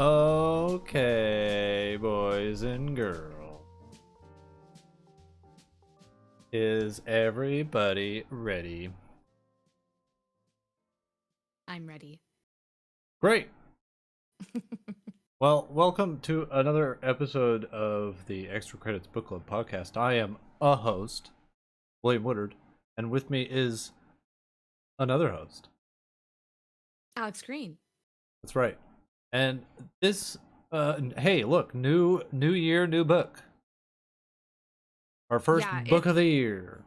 Okay, boys and girls. Is everybody ready? I'm ready. Great. Well, welcome to another episode of the Extra Credits Book Club podcast. I am a host, William Woodard, and with me is another host. Alex Green. That's right. And this, hey, look, new year, new book. Our first Yeah, book of the year.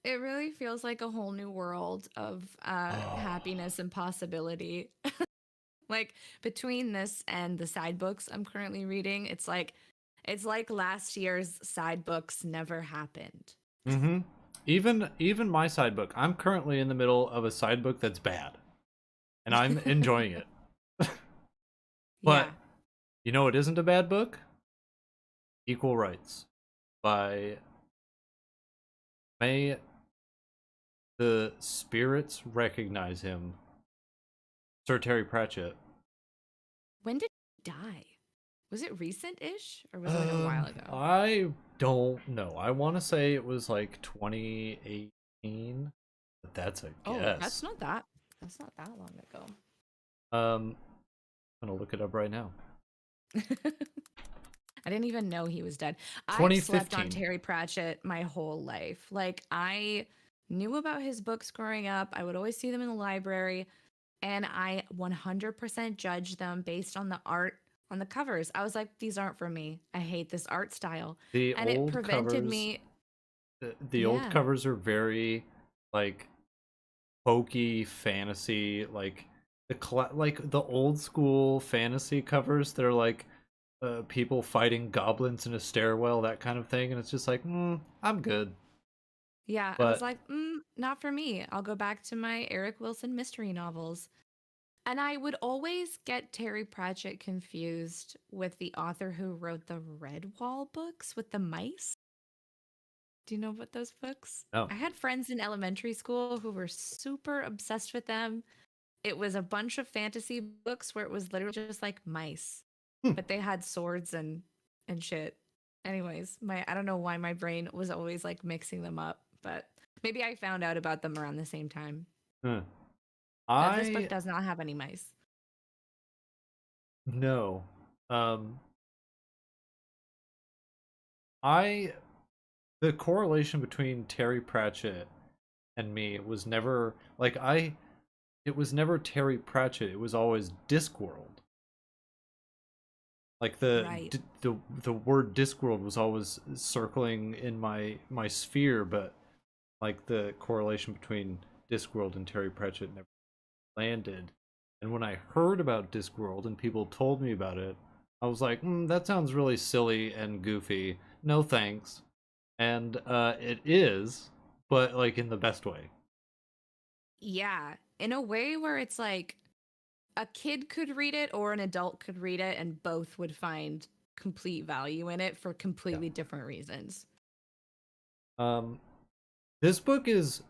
it really feels like a whole new world of Oh. happiness and possibility. Like between this and the side books I'm currently reading, it's like last year's side books never happened. Mm-hmm. Even my side book. I'm currently in the middle of a side book that's bad, and I'm enjoying it. Yeah. But you know, it isn't a bad book. Equal Rites by May the Spirits Recognize Him, Sir Terry Pratchett. When did he die? Was it recent-ish or was it like a while ago? I don't know. I want to say it was like 2018, but that's a Oh, guess. that's not that long ago. I'm gonna look it up right now. I didn't even know he was dead. I've slept on 2015. Terry Pratchett my whole life. Like I knew about his books growing up. I would always see them in the library and I 100% judged them based on the art on the covers. I was like, these aren't for me. I hate this art style. The And it old prevented covers me. the old Yeah. covers are very like hokey fantasy, like like the old school fantasy covers that are like people fighting goblins in a stairwell, that kind of thing, and it's just like, I'm good. Yeah. I was But like, not for me. I'll go back to my Eric Wilson mystery novels. And I would always get Terry Pratchett confused with the author who wrote the Redwall books with the mice. Do you know about those books? no. I had friends in elementary school who were super obsessed with them. It was a bunch of fantasy books where it was literally just like mice, Hmm. but they had swords and shit. Anyways, my I don't know why my brain was always like mixing them up, but maybe I found out about them around the same time. Huh. This book I does not have any mice. no. um I the correlation between Terry Pratchett and me was never like I it was never Terry Pratchett, it was always Discworld. Like Right. the word Discworld was always circling in my sphere, but like the correlation between Discworld and Terry Pratchett never landed. And when I heard about Discworld and people told me about it, I was like, that sounds really silly and goofy. No thanks. And it is, but like in the best way. Yeah, in a way where it's like a kid could read it or an adult could read it and both would find complete value in it for Yeah. completely different reasons. Um, this book is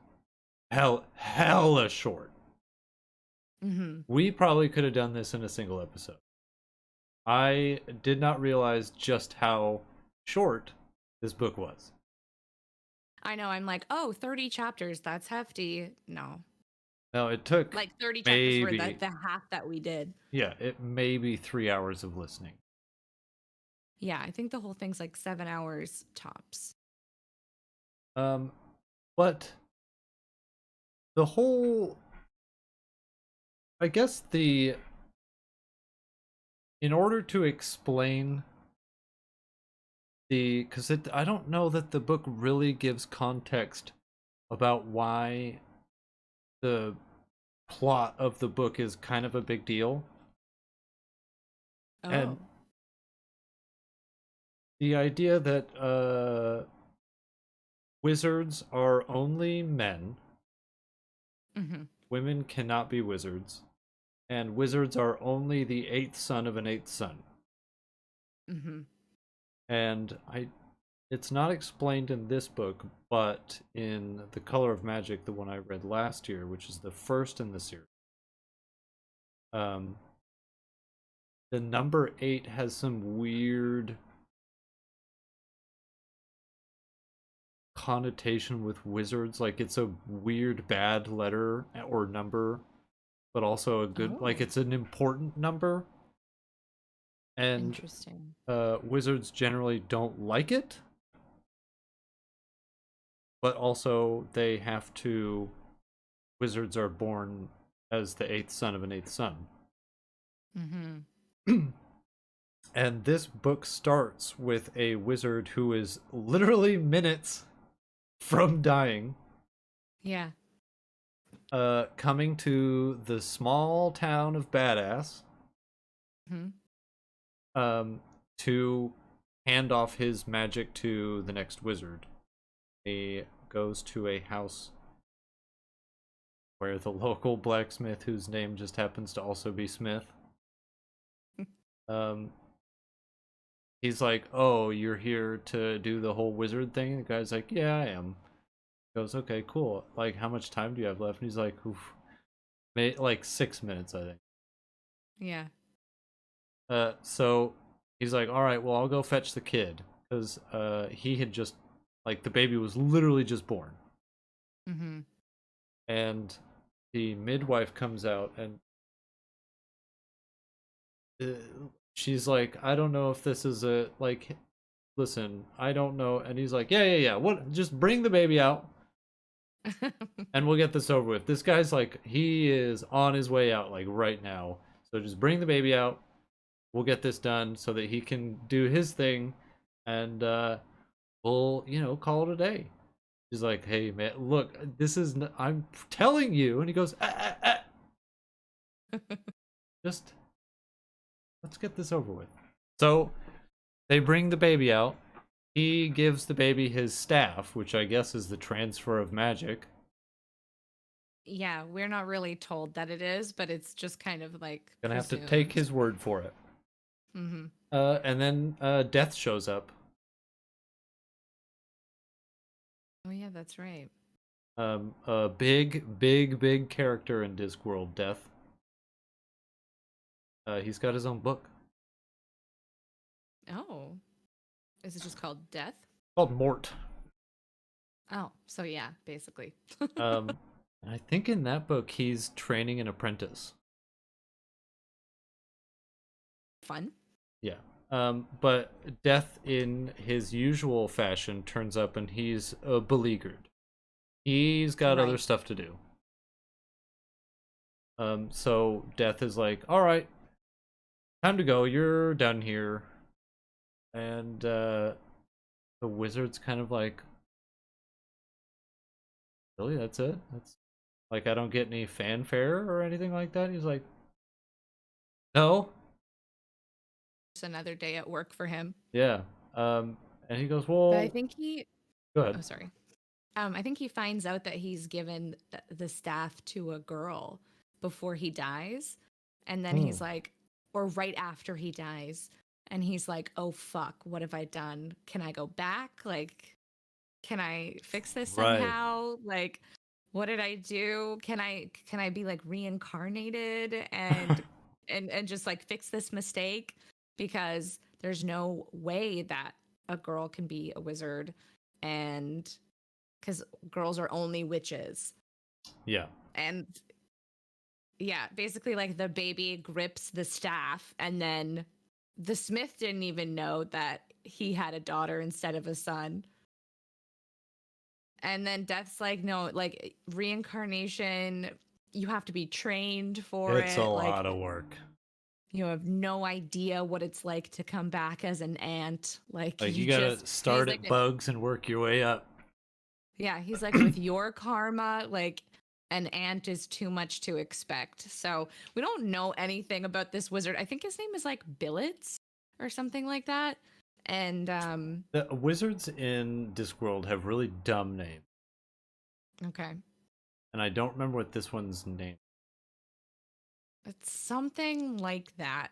hella short. Hmm. We probably could have done this in a single episode. I did not realize just how short this book was. I know, I'm like, oh, 30 chapters, that's hefty. No. Now, it took Like 30 chapters for maybe, the half that we did. yeah, it may be 3 hours of listening. Yeah, I think the whole thing's like 7 hours tops. Um, but the whole, I guess in order to explain because I don't know that the book really gives context about why the plot of the book is kind of a big deal. And Oh. the idea that wizards are only men, Hmm. women cannot be wizards, and wizards are only the eighth son of an eighth son. Hmm. And it's not explained in this book, but in The Color of Magic, the one I read last year, which is the first in the series. Um, the number 8 has some weird connotation with wizards. Like it's a weird bad letter or number, but also a good, like Oh, it's an important number. And interesting. wizards generally don't like it, but also they have to. Wizards are born as the eighth son of an eighth son. Mm-hmm. And this book starts with a wizard who is literally minutes from dying, Yeah. coming to the small town of Badass, Mm-hmm. um, to hand off his magic to the next wizard. He goes to a house where the local blacksmith, whose name just happens to also be Smith, um, he's like, "Oh, you're here to do the whole wizard thing?" The guy's like, "Yeah, I am." He goes, "Okay, cool. Like, how much time do you have left?" And he's like, "Oof, like 6 minutes, I think." Yeah. So he's like, "All right, well, I'll go fetch the kid because he had just like the baby was literally just born." Mm-hmm. And the midwife comes out and uh, she's like, "I don't know if this is a like, listen, I don't know." And he's like, "Yeah. What? Just bring the baby out and we'll get this over with." This guy's like, he is on his way out like right now. So just bring the baby out. We'll get this done so that he can do his thing, and we'll call it a day. He's like, "Hey man, look, I'm telling you." And he goes, just let's get this over with." So they bring the baby out. He gives the baby his staff, which I guess is the transfer of magic. Yeah, we're not really told that it is, but it's just kind of like Gonna have to take presumed. his word for it. Mm-hmm. And then Death shows up. Oh yeah, that's right. A big character in Discworld. Death. He's got his own book Oh, is it just called Death? called Mort. Oh, so yeah, basically. Um, and I think in that book he's training an apprentice. Fun. Yeah. But Death, in his usual fashion, turns up and he's beleaguered. He's got other Right. stuff to do. So Death is like, "All right, time to go. You're done here." And the wizard's kind of like, "Really? That's it? That's like I don't get any fanfare or anything like that?" He's like, "No." Just another day at work for him. Yeah. And he goes, But I "Well, think he, go ahead." oh, sorry. I think he finds out that he's given the staff to a girl before he dies. And then Hmm. he's like, or right after he dies. And he's like, oh, fuck, what have I done? Can I go back? Like, can I fix this Right. somehow? Like, what did I do? Can I be like reincarnated and just like fix this mistake? Because there's no way that a girl can be a wizard and because girls are only witches. Yeah. And yeah, basically, like the baby grips the staff, and then the Smith didn't even know that he had a daughter instead of a son. And then Death's like, no, like reincarnation, you have to be trained for It's a it. lot Like, of work. you have no idea what it's like to come back as an ant. Like, Like you you gotta just, and he's start like, at bugs and work your way up. yeah, he's like, with your karma, like, an ant is too much to expect. So we don't know anything about this wizard. I think his name is like Billets or something like that. And The wizards in Discworld have really dumb names, okay, and I don't remember what this one's name. it's something like that.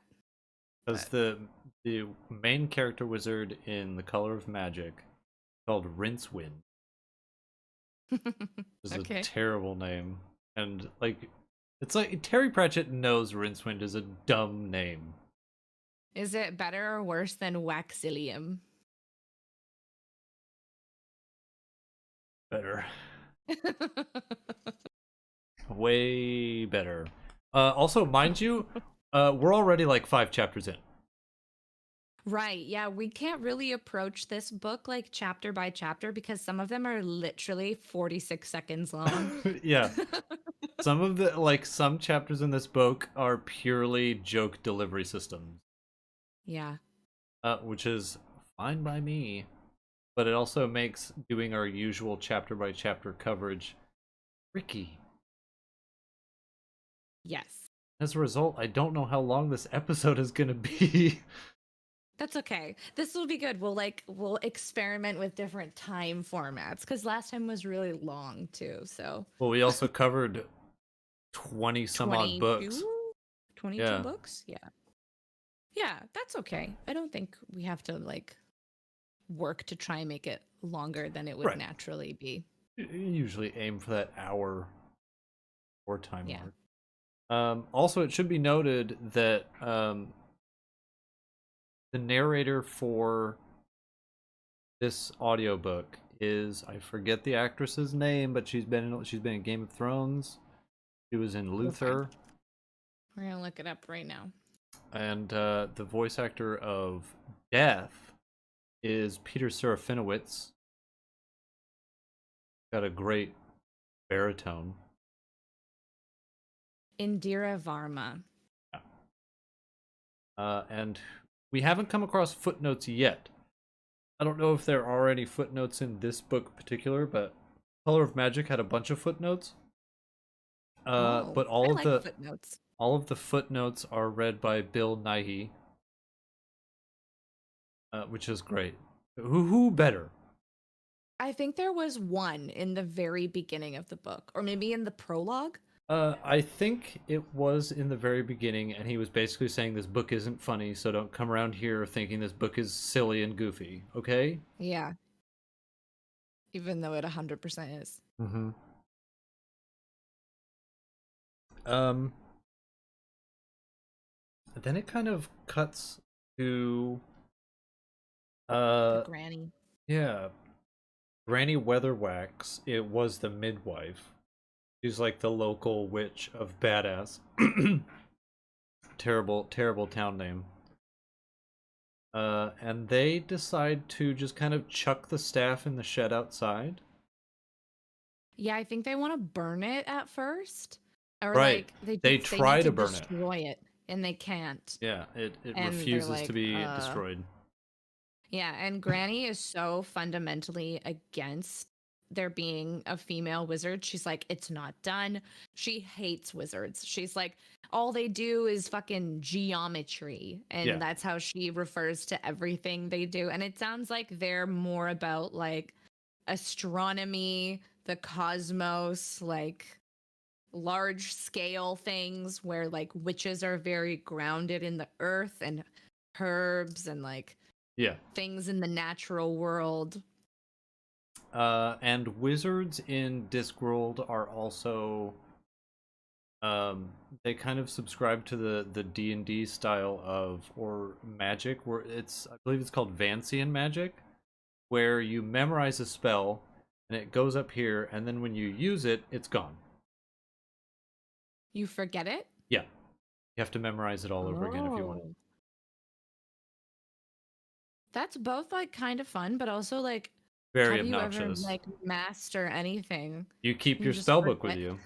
Because But the main character wizard in The Color of Magic called Rincewind is a okay, terrible name, and like it's like Terry Pratchett knows Rincewind is a dumb name. Is it better or worse than Waxilium? Better. Way better. Also, mind you, we're already like 5 chapters in. Right. Yeah, we can't really approach this book like chapter by chapter because some of them are literally 46 seconds long. Yeah. Some of the some chapters in this book are purely joke delivery systems, Yeah. which is fine by me. But it also makes doing our usual chapter by chapter coverage tricky. Yes. As a result, I don't know how long this episode is going to be. That's okay. This will be good. We'll experiment with different time formats cuz last time was really long too. So, Well, we also covered 20 some odd 22 books. 22 Yeah. books? Yeah. Yeah, that's okay. I don't think we have to like work to try and make it longer than it would Right. naturally be. You usually aim for that hour or time Yeah. mark. Also, it should be noted that the narrator for this audiobook is, I forget the actress's name, but she's been in Game of Thrones. She was in Okay. Luther, We're going to look it up right now. and the voice actor of Death is Peter Serafinowicz. Got a great baritone. Indira Varma. Yeah. And we haven't come across footnotes yet. I don't know if there are any footnotes in this book in particular, but Color of Magic had a bunch of footnotes. Oh, But I like footnotes. all of the footnotes are read by Bill Nighy, which is great. Who better? I think there was one in the very beginning of the book, or maybe in the prologue. I think it was in the very beginning, and he was basically saying this book isn't funny, so don't come around here thinking this book is silly and goofy, okay? Yeah. Even though it 100% is. Mm-hmm. Um, then it kind of cuts to, The uh, granny. yeah, Granny Weatherwax. It was the midwife. She's like the local witch of badass. Terrible, terrible town name. And they decide to just kind of chuck the staff in the shed outside. Yeah, I think they want to burn it at first. Or Right. like they They just they need try to to burn it. destroy it and they can't. Yeah, it And they're refuses to like, be destroyed. Yeah, and Granny is so fundamentally against there being a female wizard. She's like, it's not done. She hates wizards. She's like, all they do is fucking geometry. Yeah. And that's how she refers to everything they do. And it sounds like they're more about like astronomy, the cosmos, like large scale things where like witches are very grounded in the earth and herbs and like Yeah. things in the natural world. And wizards in Discworld are also they kind of subscribe to the D&D style of or magic where it's I believe it's called Vancian magic, where you memorize a spell and it goes up here, and then when you use it, it's gone. You forget it? Yeah. You have to memorize it all over again if you want it. Oh. That's both like kind of fun, but also like, how Very do you ever obnoxious. like master anything? You keep You your just spell book with forget. you.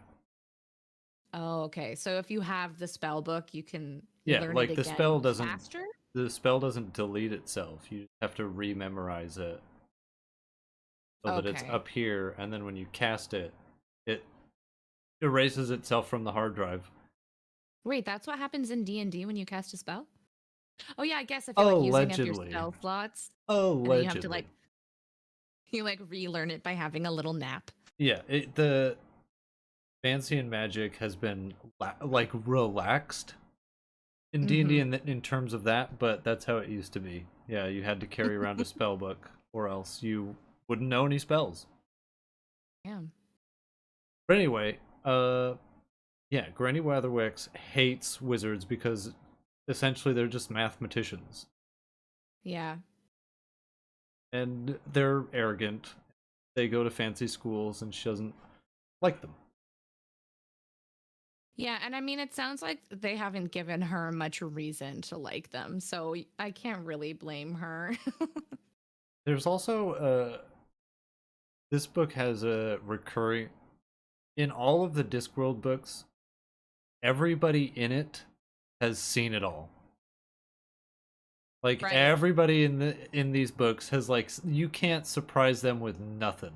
Oh, okay. So if you have the spell book, you can Yeah, learn it like again faster? the spell doesn't delete itself. You have to rememorize it so that it's Okay. up here, and then when you cast it, it erases itself from the hard drive. Wait, that's what happens in D&D when you cast a spell? Oh yeah, I guess if you're like using up your Allegedly. spell slots and then you have to Allegedly. like you like relearn it by having a little nap. Yeah, the fancy and magic has been like relaxed in D&D Mhm. in terms of that, but that's how it used to be. Yeah, you had to carry around a spell book or else you wouldn't know any spells. Yeah. But anyway, yeah, Granny Weatherwax hates wizards because essentially they're just mathematicians, Yeah. and they're arrogant. They go to fancy schools, and she doesn't like them. Yeah, and I mean, it sounds like they haven't given her much reason to like them, so I can't really blame her. There's also this book has a recurring in all of the Discworld books. Everybody in it has seen it all. Like Right. everybody in these books has like you can't surprise them with nothing.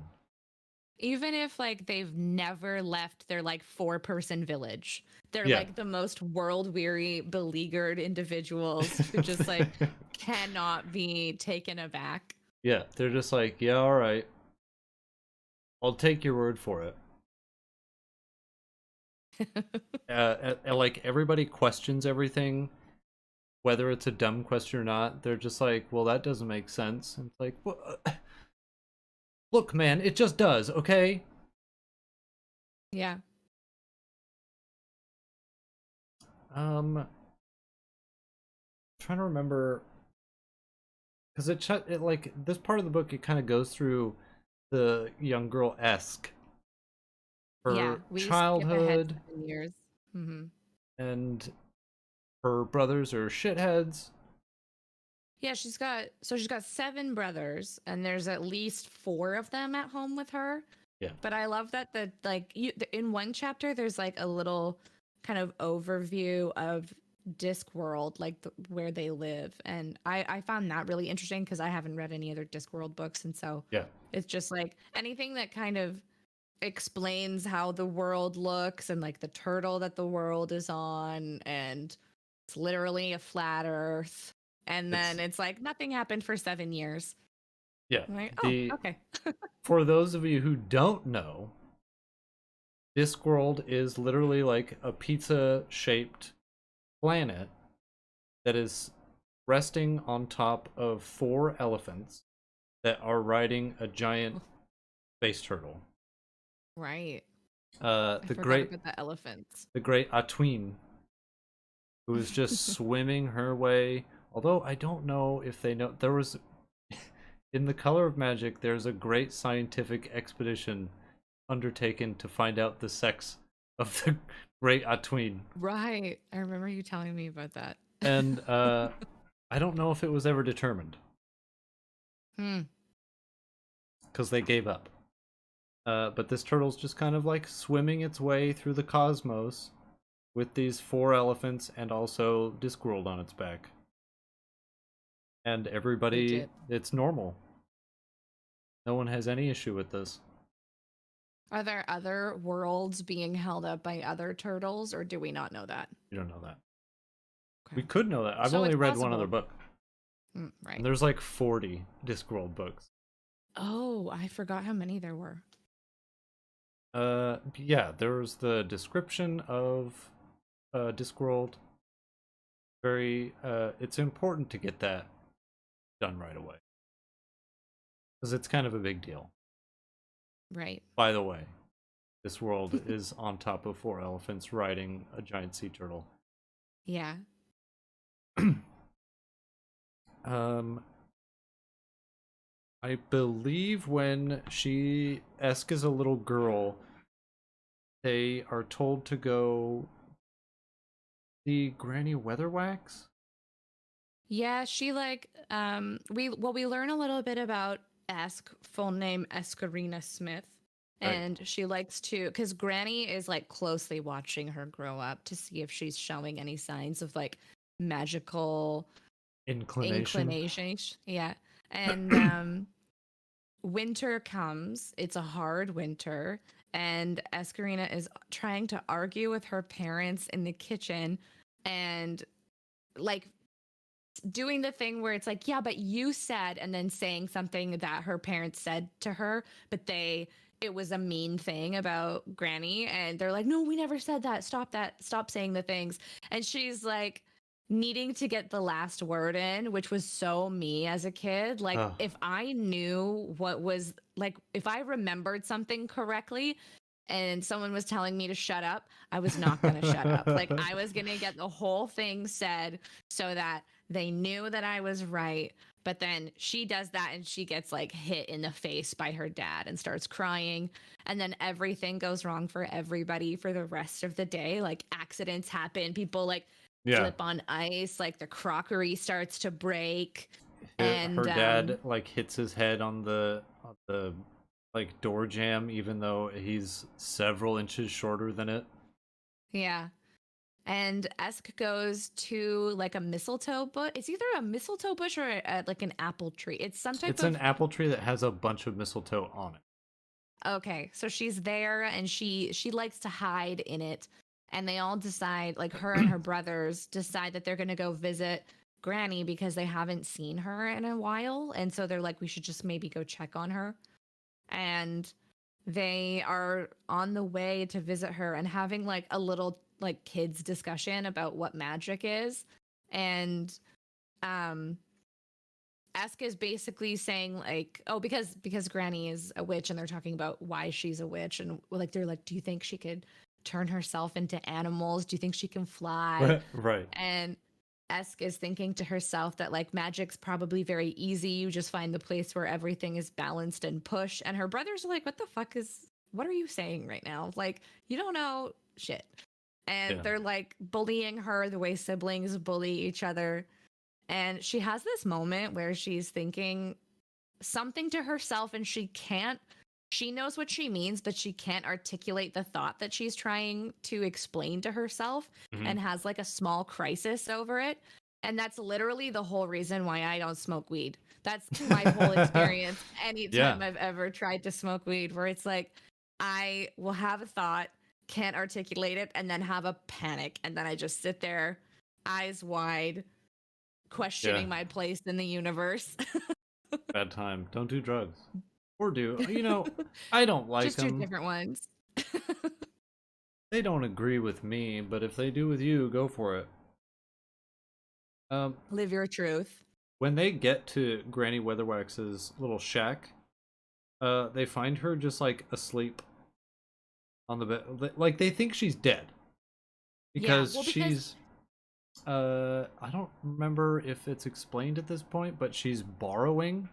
Even if like they've never left their like 4-person village, they're Yeah. like the most world weary, beleaguered individuals who just like cannot be taken aback. Yeah, they're just like, yeah, all right. I'll take your word for it. And like everybody questions everything, whether it's a dumb question or not. They're just like, well, that doesn't make sense. And it's like, well, look, man, it just does. Okay. Yeah. Trying to remember because it like this part of the book it kind of goes through the young girl esque Yeah. her We skip ahead childhood 7 years. Hmm. and her brothers are shitheads. Yeah, she's got 7 brothers, and there's at least 4 of them at home with her. Yeah, But I love that in one chapter there's like a little kind of overview of Discworld, like where they live, and I found that really interesting because I haven't read any other Discworld books, and so yeah, it's just like anything that kind of explains how the world looks and like the turtle that the world is on, and it's literally a flat Earth, and it's then it's like nothing happened for 7 years. yeah. I'm like, oh, The okay. For those of you who don't know, Discworld is literally like a pizza shaped planet that is resting on top of 4 elephants that are riding a giant space turtle. Right. Uh, I the forgot great, about the elephants. the great Atween, who is just swimming her way. Although I don't know if they know there was in the Color of Magic. There's a great scientific expedition undertaken to find out the sex of the great Atween, Right. I remember you telling me about that. and I don't know if it was ever determined Hmm. because they gave up. But this turtle's just kind of like swimming its way through the cosmos with these 4 elephants and also Discworld on its back. And everybody, Legit. it's normal. No one has any issue with this. Are there other worlds being held up by other turtles, or do we not know that? You don't know that. Okay. We could know that. I've So only it's read one other possible. book. And Right. there's like 40 Discworld books. Oh, I forgot how many there were. Yeah, there's the description of Discworld. It's important to get that done right away. Because it's kind of a big deal. Right. By the way, this world is on top of 4 elephants riding a giant sea turtle. Yeah. Um, I believe when she Esk is a little girl, they are told to go see Granny Weatherwax. Yeah, she like we learn a little bit about Esk, full name Escarina Smith. Right. And she likes to, because Granny is like closely watching her grow up to see if she's showing any signs of like magical Inclination. inclination. Yeah. And winter comes. It's a hard winter. And Escarina is trying to argue with her parents in the kitchen and like doing the thing where it's like, yeah, but you said, and then saying something that her parents said to her, but it was a mean thing about Granny. And they're like, no, we never said that. Stop that. Stop saying the things. And she's like, needing to get the last word in, which was so me as a kid. Like, Oh, if I knew what was like, if I remembered something correctly, and someone was telling me to shut up, I was not going to shut up. Like, I was going to get the whole thing said so that they knew that I was right. But then she does that and she gets like hit in the face by her dad and starts crying. And then everything goes wrong for everybody for the rest of the day. Like, accidents happen, people like Yeah. slip on ice, like the crockery starts to break. Her And dad like hits his head on the like door jamb, even though he's several inches shorter than it. yeah. And Esk goes to like a mistletoe bush. It's either a mistletoe bush or like an apple tree. It's some type It's an of. apple tree that has a bunch of mistletoe on it. Okay, so she's there and she likes to hide in it. And they all decide, like her and her brothers decide that they're gonna go visit Granny because they haven't seen her in a while. And so they're like, we should just maybe go check on her. And they are on the way to visit her and having like a little like kids discussion about what magic is. And um Esk is basically saying like, oh, because Granny is a witch and they're talking about why she's a witch, and like they're like, do you think she could turn herself into animals? Do you think she can fly? Right. And Esk is thinking to herself that like magic's probably very easy. You just find the place where everything is balanced and push. And her brothers are like, what are you saying right now? Like, you don't know shit. And Yeah. they're like bullying her the way siblings bully each other. And she has this moment where she's thinking something to herself and she knows what she means, but she can't articulate the thought that she's trying to explain to herself, Mhm. and has like a small crisis over it. And that's literally the whole reason why I don't smoke weed. That's my whole experience Yeah. anytime I've ever tried to smoke weed, where it's like, I will have a thought, can't articulate it, and then have a panic. And then I just sit there, eyes wide, Yeah. questioning my place in the universe. Bad time. Don't do drugs. Or do. I don't like Just two them. different ones. They don't agree with me, but if they do with you, go for it. Um, Live your truth. when they get to Granny Weatherwax's little shack, they find her just like asleep on the bed. Like they think she's dead Yeah, because well, because she's I don't remember if it's explained at this point, but she's borrowing.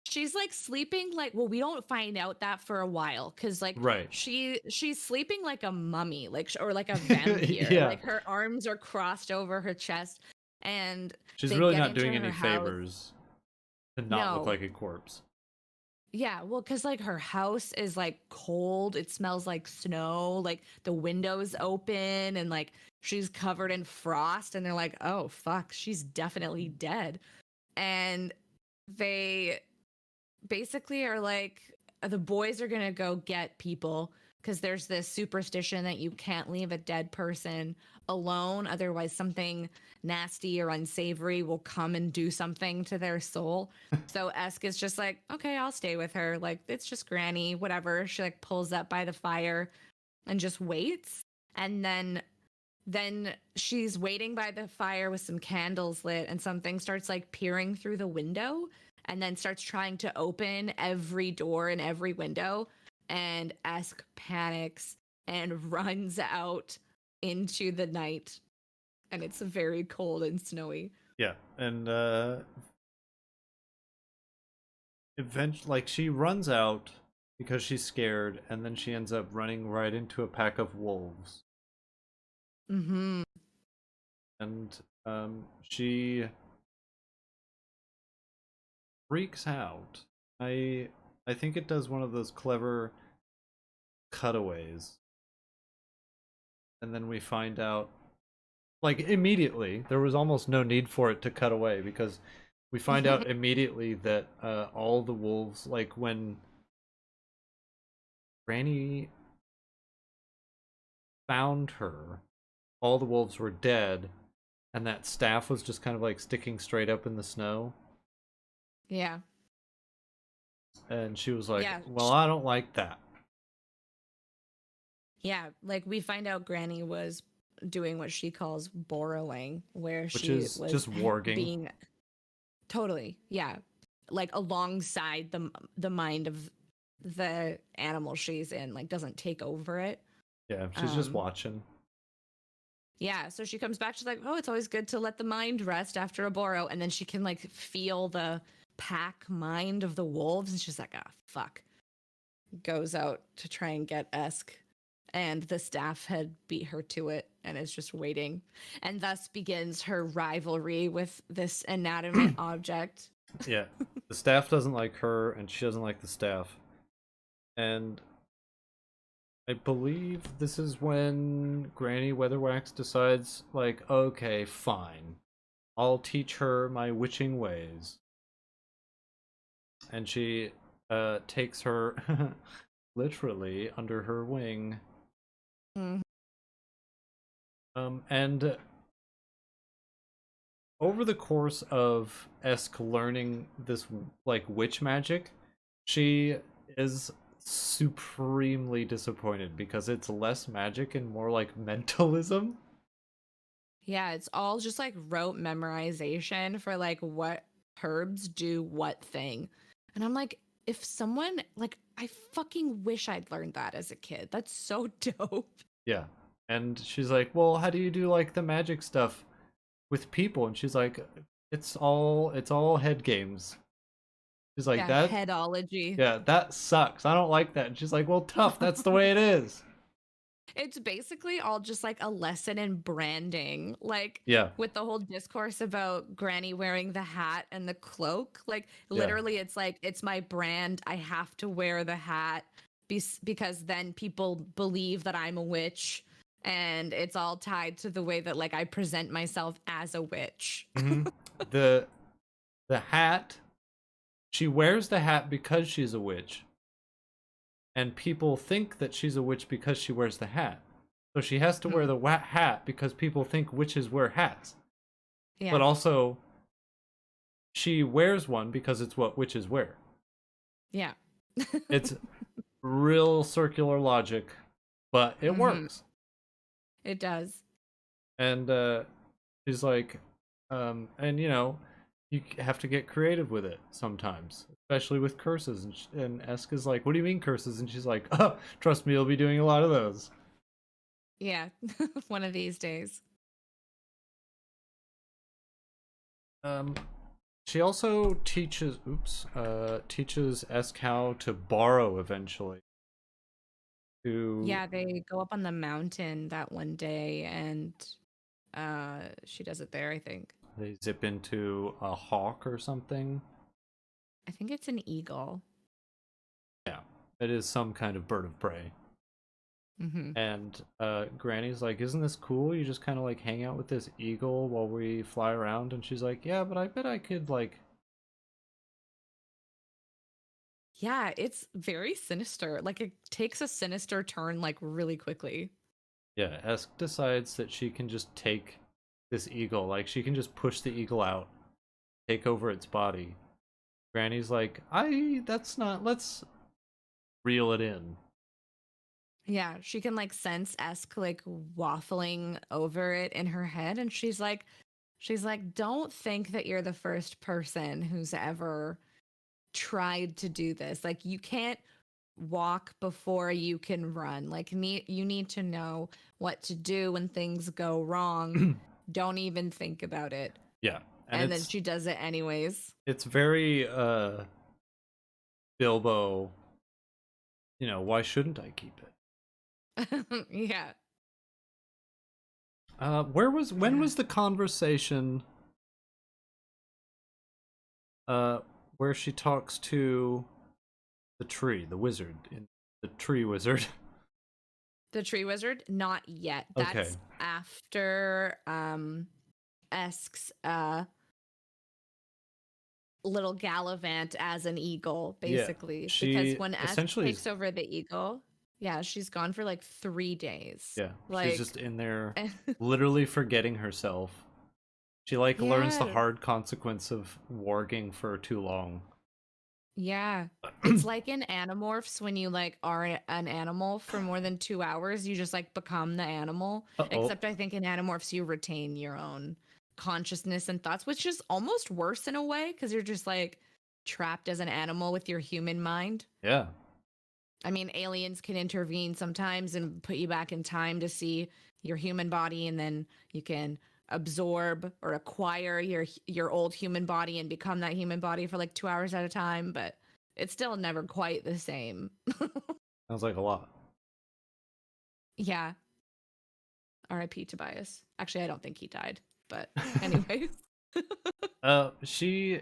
she's like sleeping like, well, we don't find out that for a while, because like Right. she's sleeping like a mummy, like or like a vampire. Yeah. Like her arms are crossed over her chest, and She's they really get not into doing any her house. favors to not look No, like a corpse. yeah, well, because like her house is like cold. It smells like snow. Like the windows open and like she's covered in frost. And they're like, oh, fuck, she's definitely dead. And they basically are like, the boys are going to go get people because there's this superstition that you can't leave a dead person alone. Otherwise, something nasty or unsavory will come and do something to their soul. So Esk is just like, okay, I'll stay with her. Like, it's just Granny, whatever. She like pulls up by the fire and just waits. And then she's waiting by the fire with some candles lit, and something starts like peering through the window and then starts trying to open every door and every window. And Esk panics and runs out into the night. And it's very cold and snowy. Yeah, and eventually, like she runs out because she's scared, and then she ends up running right into a pack of wolves, Mm-hmm. and she freaks out. I I think it does one of those clever cutaways, and then we find out like immediately there was almost no need for it to cut away because we find out immediately that all the wolves, like when Granny found her, all the wolves were dead, and that staff was just kind of like sticking straight up in the snow. Yeah. And she was like, Yeah. well, I don't like that. Yeah. Like we find out Granny was doing what she calls borrowing, where Which she is was just warging. being totally, yeah, like alongside the mind of the animal she's in, like doesn't take over it. Yeah, she's just Um, watching. yeah, so she comes back, she's like, oh, it's always good to let the mind rest after a burrow. And then she can like feel the pack mind of the wolves. And she's like, ah, fuck. Goes out to try and get Esk. And the staff had beat her to it and is just waiting. And thus begins her rivalry with this inanimate object. Yeah, the staff doesn't like her, and she doesn't like the staff. And I believe this is when Granny Weatherwax decides, like, okay, fine. I'll teach her my witching ways. And she takes her literally under her wing. Mhm. And over the course of Esk learning this like witch magic, she is supremely disappointed because it's less magic and more like mentalism. Yeah, it's all just like rote memorization for like what herbs do what thing. And I'm like, if someone like I fucking wish I'd learned that as a kid. That's so dope. Yeah. And she's like, "Well, how do you do like the magic stuff with people?" And she's like, "It's all head games." She's like, Yeah, "That headology. yeah, that sucks. I don't like that." And she's like, "Well, tough. That's the way it is." It's basically all just like a lesson in branding, like Yeah. with the whole discourse about Granny wearing the hat and the cloak. Like, Yeah. literally, it's like, it's my brand. I have to wear the hat because then people believe that I'm a witch. And it's all tied to the way that, like, I present myself as a witch. hmm The the hat, she wears the hat because she's a witch, and people think that she's a witch because she wears the hat. So she has to wear Mhm. the hat because people think witches wear hats. But Yeah. also, she wears one because it's what witches wear. Yeah. It's real circular logic, but it hmm works. It does. And she's like, and you have to get creative with it sometimes, especially with curses. And Esk is like, "What do you mean curses?" And she's like, "Oh, trust me, you'll be doing a lot of those." Yeah. One of these days. Um, she also teaches Esk how to borrow eventually. To Yeah, they go up on the mountain that one day and she does it there, I think. They zip into a hawk or something. I think it's an eagle. Yeah, it is some kind of bird of prey. hmm And Granny's like, "Isn't this cool? You just kind of like hang out with this eagle while we fly around." And she's like, "Yeah, but I bet I could like." Yeah, it's very sinister. Like it takes a sinister turn like really quickly. Yeah, Esk decides that she can just take this eagle, like she can just push the eagle out, take over its body. Granny's like, "I that's not. Let's reel it in." Yeah, she can like sense Esk like waffling over it in her head and she's like, "Don't think that you're the first person who's ever tried to do this. Like you can't walk before you can run. Like you need to know what to do when things go wrong. Don't even think about it." Yeah, and And then she does it anyways. it's very Bilbo. Why shouldn't I keep it? Yeah. When Yeah. was the conversation uh where she talks to the wizard in the tree wizard? The tree wizard, not yet. Okay. That's after Esk's little gallivant as an eagle, Yeah. basically. Because She when Esk essentially takes over the eagle, yeah, she's gone for like 3 days. yeah, she's Like just in there literally forgetting herself. She like learns the yeah, hard consequence of warging for too long. yeah. It's like in Animorphs when you like are an animal for more than 2 hours, you just like become the animal. Uh-oh. Except I think in Animorphs you retain your own consciousness and thoughts, which is almost worse in a way because you're just like trapped as an animal with your human mind. Yeah. I mean, aliens can intervene sometimes and put you back in time to see your human body, and then you can absorb or acquire your old human body and become that human body for like 2 hours at a time, but it's still never quite the same. Sounds like a lot. Yeah. R.I.P. Tobias. Actually, I don't think he died, but anyways. She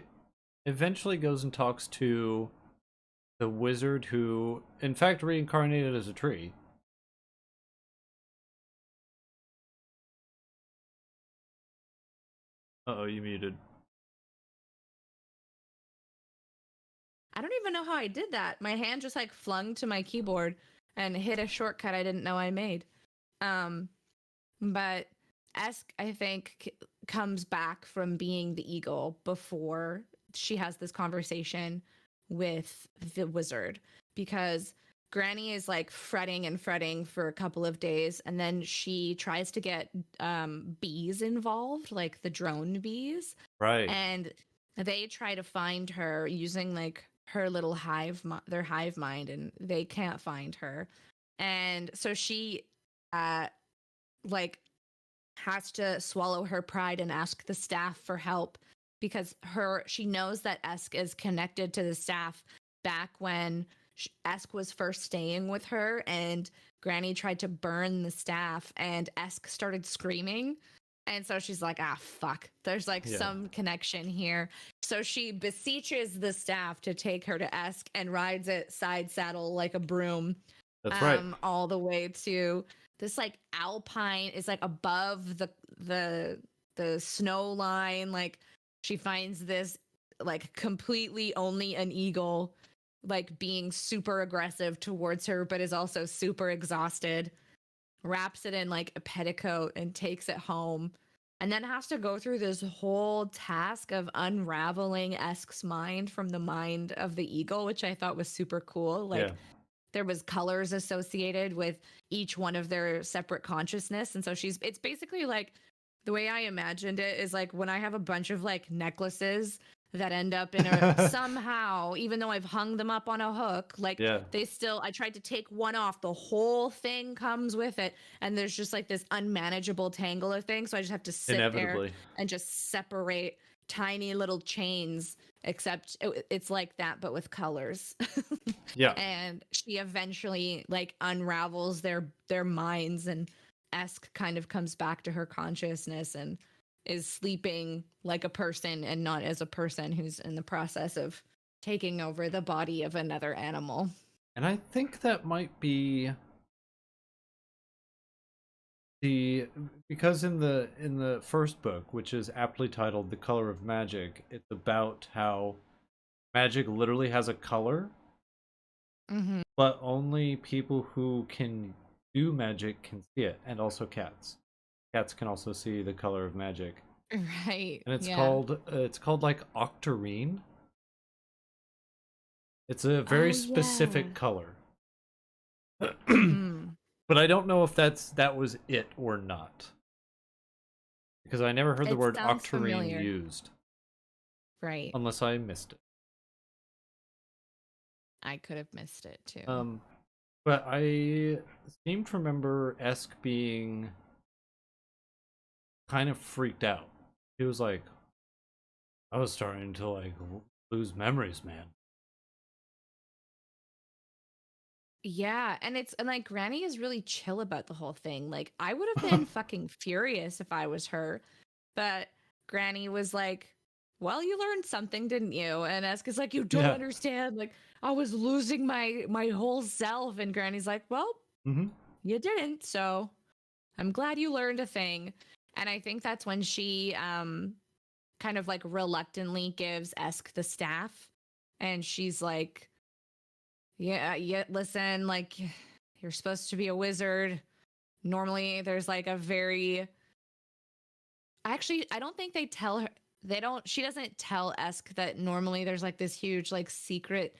eventually goes and talks to the wizard who, in fact, reincarnated as a tree. Uh-oh, you muted. I don't even know how I did that. My hand just like flung to my keyboard and hit a shortcut I didn't know I made. Um, but Esk, I think, comes back from being the eagle before she has this conversation with the wizard, because Granny is like fretting and fretting for a couple of days, and then she tries to get bees involved, like the drone bees, Right. and they try to find her using like her little their hive mind, and they can't find her. And so she uh like has to swallow her pride and ask the staff for help, because she knows that Esk is connected to the staff back when Esk was first staying with her, and Granny tried to burn the staff and Esk started screaming. And so she's like, ah, fuck, there's like some connection here. So she beseeches the staff to take her to Esk and rides it side saddle like a broom. That's right. All the way to this like alpine is like above the snow line. Like she finds this like completely only an eagle, like being super aggressive towards her, but is also super exhausted, wraps it in like a petticoat and takes it home, and then has to go through this whole task of unraveling Esk's mind from the mind of the eagle, which I thought was super cool. Like there was colors associated with each one of their separate consciousness. And so it's basically like, the way I imagined it is like when I have a bunch of like necklaces that end up in a somehow, even though I've hung them up on a hook, like I tried to take one off, the whole thing comes with it. And there's just like this unmanageable tangle of things. So I just have to sit there and just separate tiny little chains, except it's like that, but with colors. And she eventually like unravels their minds, and Esk kind of comes back to her consciousness and is sleeping like a person and not as a person who's in the process of taking over the body of another animal. And I think that might be because in the first book, which is aptly titled The Color of Magic, it's about how magic literally has a color, but only people who can do magic can see it, and also cats. Cats can also see the color of magic. Right. And it's called like octarine. It's a very specific color. But I don't know if that was it or not, because I never heard the word octarine used. Right. Unless I missed it. I could have missed it too. But I seem to remember Esk being kind of freaked out. He was like, I was starting to like lose memories, man. Yeah, and like Granny is really chill about the whole thing. Like I would have been fucking furious if I was her, but Granny was like, "Well, you learned something, didn't you?" And Esk is like, "You don't understand. Like I was losing my whole self." And Granny's like, "Well, you didn't. So I'm glad you learned a thing." And I think that's when she kind of like reluctantly gives Esk the staff, and she's like, yeah, listen, like you're supposed to be a wizard. Normally there's like a very Actually, I don't think they tell her she doesn't tell Esk that normally there's like this huge like secret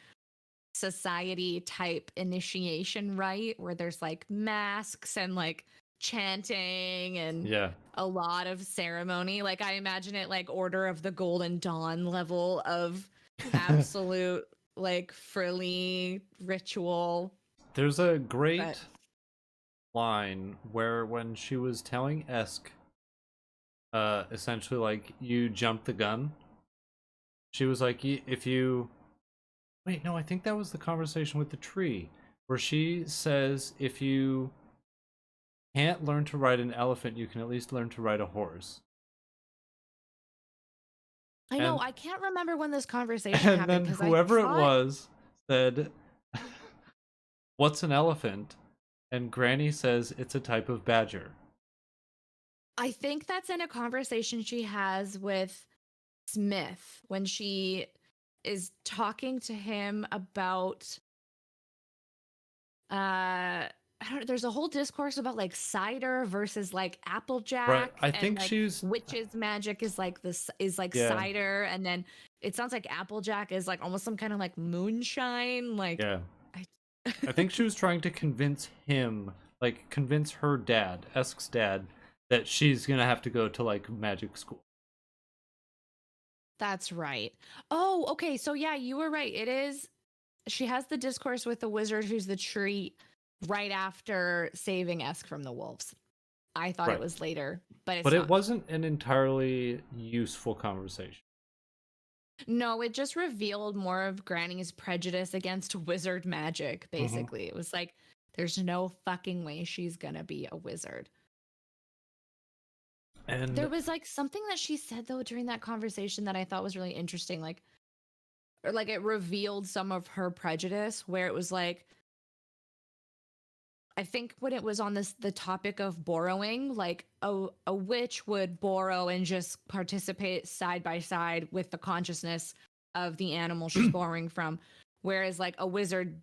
society type initiation rite where there's like masks and like chanting and a lot of ceremony. Like I imagine it like Order of the Golden Dawn level of absolute like frilly ritual. There's a But great line where when she was telling Esk, essentially like you jumped the gun. She was like, if you wait, no, I think that was the conversation with the tree where she says if you can't learn to ride an elephant, you can at least learn to ride a horse. I know And I can't remember when this conversation and happened then because I whoever it thought was said, "What's an elephant?" And Granny says it's a type of badger. I think that's in a conversation she has with Smith when she is talking to him about I don't know, there's a whole discourse about like cider versus like Right. applejack I and think like she's witch's magic is like this is like yeah. cider and then it sounds like applejack is like almost some kind of like moonshine like Yeah. I I think she was trying to convince him, like convince her dad, Esk's dad, that she's gonna have to go to like magic school. That's right. Oh, okay. So yeah, you were right. It is she has the discourse with the wizard who's the tree right after saving Esk from the wolves. I thought it Right. was later, but But it's it not. wasn't an entirely useful conversation. No, it just revealed more of Granny's prejudice against wizard magic, Hmm. basically. It was like, there's no fucking way she's gonna be a wizard. There And was like something that she said though during that conversation that I thought was really interesting. Like, or like it revealed some of her prejudice where it was like, I think when it was on the topic of borrowing, like a witch would borrow and just participate side by side with the consciousness of the animal she's borrowing from, whereas like a wizard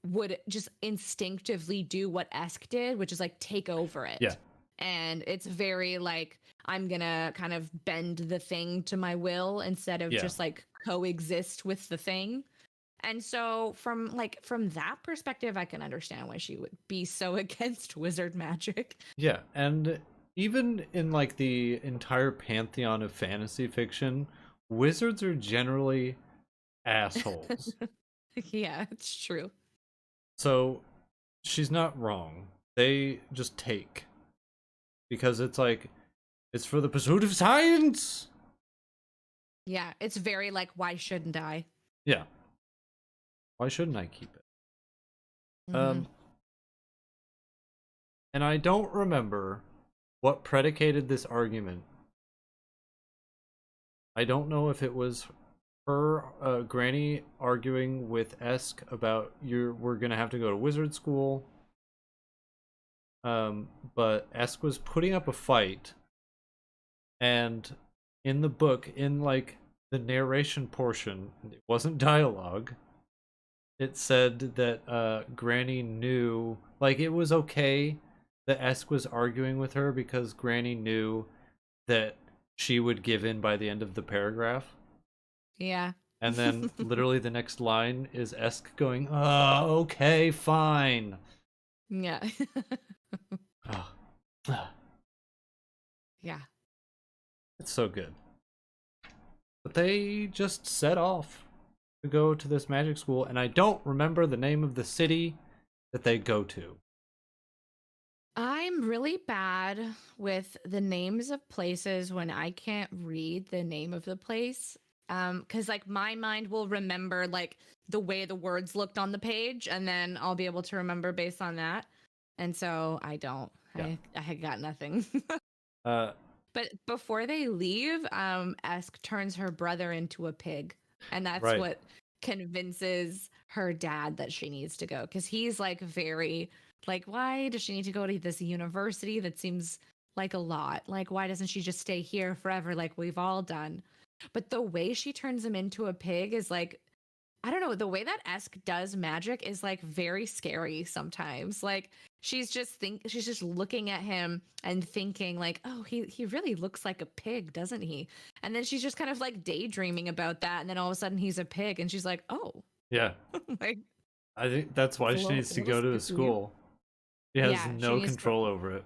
would just instinctively do what Esk did, which is like take over yeah, it. And it's very like I'm gonna kind of bend the thing to my will instead of yeah, just like coexist with the thing. And so from that perspective, I can understand why she would be so against wizard magic. yeah. And even in like the entire pantheon of fantasy fiction, wizards are generally assholes. Yeah, it's true. So she's not wrong. They just take because it's like it's for the pursuit of science. Yeah, it's very like why shouldn't I? Yeah. Why shouldn't I keep it? Hmm. Um, and I don't remember what predicated this argument. I don't know if it was her, Granny, arguing with Esk about we're gonna have to go to wizard school. But Esk was putting up a fight, and in the book, in like the narration portion, it wasn't dialogue. It said that Granny knew, like it was okay that Esk was arguing with her because Granny knew that she would give in by the end of the paragraph. Yeah. And then literally the next line is Esk going, okay, fine." Yeah. Ugh. Yeah. It's so good. But they just set off to go to this magic school, and I don't remember the name of the city that they go to. I'm really bad with the names of places when I can't read the name of the place. Because like my mind will remember like the way the words looked on the page, and then I'll be able to remember based on that. And so I don't. Yeah. I had got nothing. Uh, But before they leave, Esk turns her brother into a pig. And that's right. what convinces her dad that she needs to go. Because he's like very like, why does she need to go to this university that seems like a lot? Like, why doesn't she just stay here forever like we've all done? But the way she turns him into a pig is like I don't know, the way that Esk does magic is like very scary sometimes. Like she's just looking at him and thinking like, "Oh, he really looks like a pig, doesn't he?" And then she's just kind of like daydreaming about that and then all of a sudden he's a pig and she's like, "Oh." Yeah. Like I think that's it's why she needs a to little go to a spooky. school. She has Yeah, she no needs to control over it.